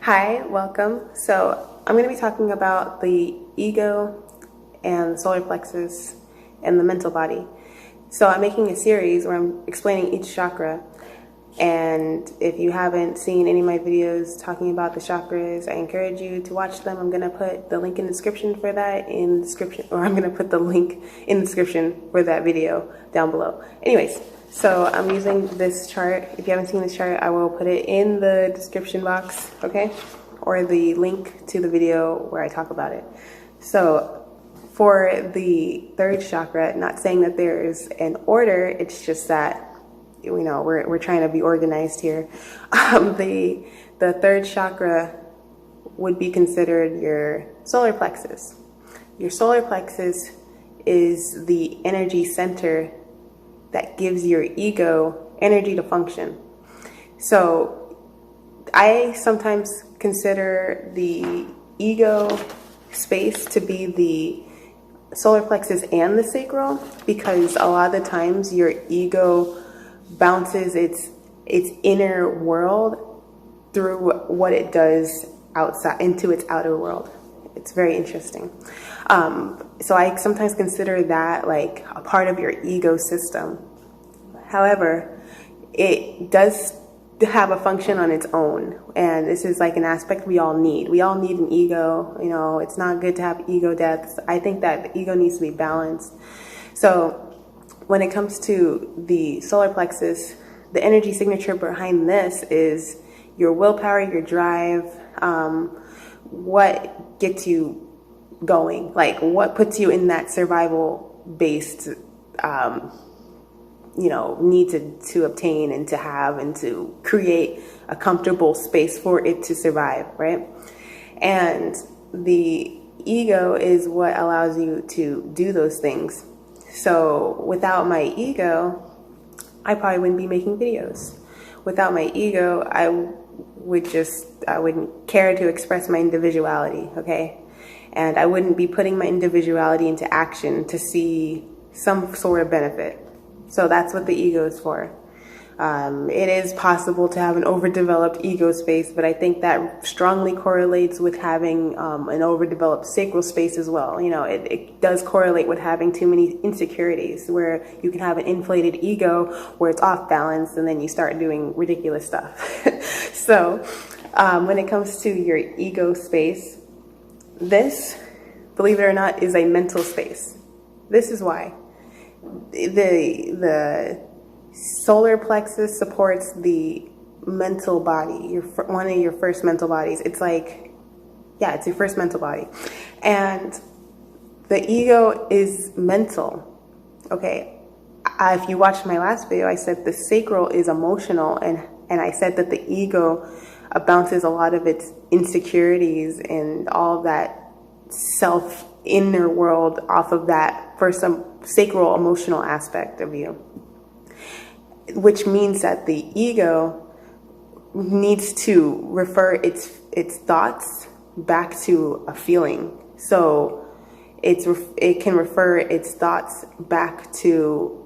Hi, welcome. So I'm going to be talking about the ego and the solar plexus and the mental body. So I'm making a series where I'm explaining each chakra. And if you haven't seen any of my videos talking about the chakras, I encourage you to watch them. I'm going to put the link in the description for that in the description, or I'm going to put the link in the description for that video down below. Anyways, so I'm using this chart. If you haven't seen this chart, I will put it in the description box, okay? Or the link to the video where I talk about it. So for the third chakra, not saying that there is an order, it's just that we're trying to be organized here. The third chakra would be considered your solar plexus. Your solar plexus is the energy center that gives your ego energy to function. So I sometimes consider the ego space to be the solar plexus and the sacral, because a lot of the times your ego bounces its inner world through what it does outside into its outer world. It's very interesting. So I sometimes consider that like a part of your ego system. However, it does have a function on its own, and this is like an aspect we all need. We all need an ego. It's not good to have ego deaths. I think that the ego needs to be balanced. So when it comes to the solar plexus, the energy signature behind this is your willpower, your drive, what gets you going, like what puts you in that survival-based, need to obtain and to have and to create a comfortable space for it to survive, right? And the ego is what allows you to do those things. So without my ego, I probably wouldn't be making videos. Without my ego, I wouldn't care to express my individuality, okay? And I wouldn't be putting my individuality into action to see some sort of benefit. So that's what the ego is for. It is possible to have an overdeveloped ego space, but I think that strongly correlates with having an overdeveloped sacral space as well. It does correlate with having too many insecurities, where you can have an inflated ego where it's off balance and then you start doing ridiculous stuff. So when it comes to your ego space, this, believe it or not, is a mental space. This is why. The solar plexus supports the mental body, one of your first mental bodies. It's like, yeah, it's your first mental body. And the ego is mental, okay? If you watched my last video, I said the sacral is emotional, and I said that the ego bounces a lot of its insecurities and all of that inner world off of that first sacral emotional aspect of you. Which means that the ego needs to refer its thoughts back to a feeling. So it can refer its thoughts back to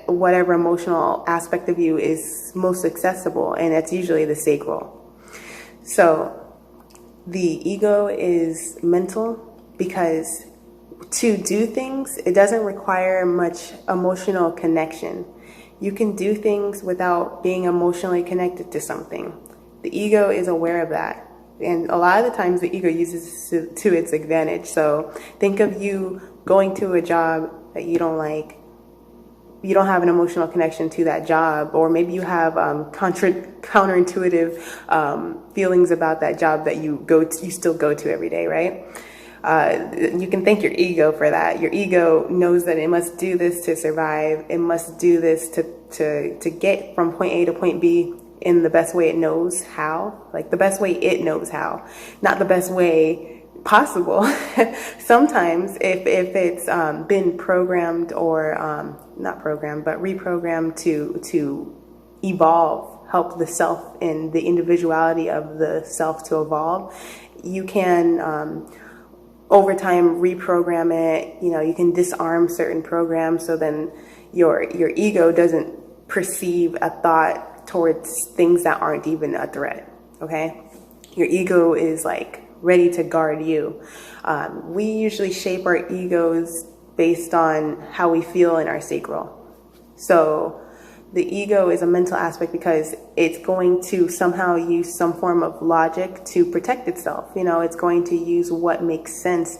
whatever emotional aspect of you is most accessible, and it's usually the sacral. So the ego is mental because to do things, it doesn't require much emotional connection. You can do things without being emotionally connected to something. The ego is aware of that. And a lot of the times the ego uses it to its advantage. So think of you going to a job that you don't like. You don't have an emotional connection to that job, or maybe you have counterintuitive feelings about that job that you still go to every day, right? You can thank your ego for that. Your ego knows that it must do this to survive. It must do this to get from point A to point B in the best way it knows how. Like the best way it knows how, not the best way possible. Sometimes if it's been programmed or not programmed, but reprogrammed to evolve, help the self and the individuality of the self to evolve, you can over time reprogram it. You can disarm certain programs, so then your ego doesn't perceive a thought towards things that aren't even a threat. Okay, your ego is like ready to guard you. We usually shape our egos based on how we feel in our sacral. So the ego is a mental aspect because it's going to somehow use some form of logic to protect itself. You know, it's going to use what makes sense,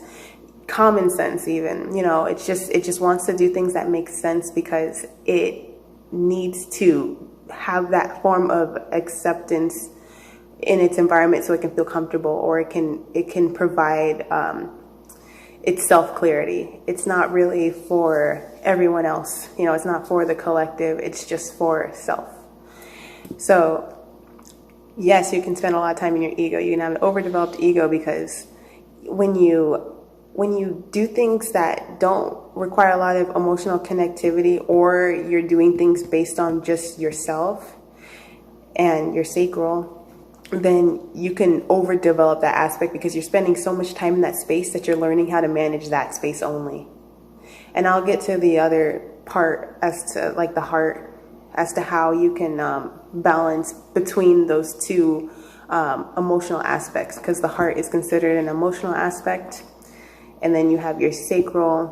common sense even. You know, it just wants to do things that make sense because it needs to have that form of acceptance in its environment so it can feel comfortable, or it can provide itself clarity. It's not really for everyone else. You know, it's not for the collective. It's just for self. So yes, you can spend a lot of time in your ego. You can have an overdeveloped ego because when you do things that don't require a lot of emotional connectivity, or you're doing things based on just yourself and your sacral, then you can overdevelop that aspect because you're spending so much time in that space that you're learning how to manage that space only. And I'll get to the other part as to like the heart, as to how you can balance between those two emotional aspects, because the heart is considered an emotional aspect, and then you have your sacral,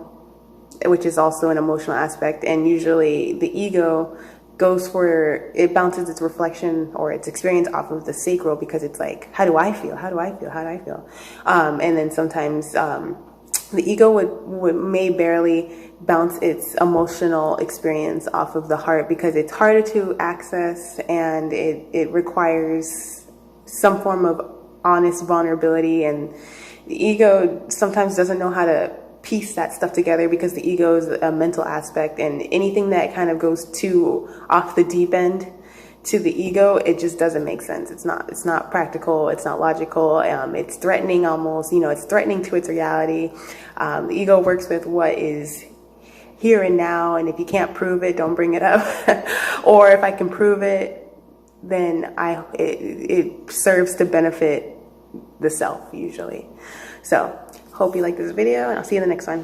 which is also an emotional aspect. And usually the ego goes for, it bounces its reflection or its experience off of the sacral, because it's like, how do I feel? How do I feel? How do I feel? And then sometimes the ego may barely bounce its emotional experience off of the heart because it's harder to access, and it requires some form of honest vulnerability. And the ego sometimes doesn't know how to piece that stuff together because the ego is a mental aspect, and anything that kind of goes too off the deep end to the ego, it just doesn't make sense. It's not practical. It's not logical. It's threatening almost, you know, it's threatening to its reality. The ego works with what is here and now, and if you can't prove it, don't bring it up. Or if I can prove it, then it serves to benefit the self usually. So hope you like this video, and I'll see you in the next one.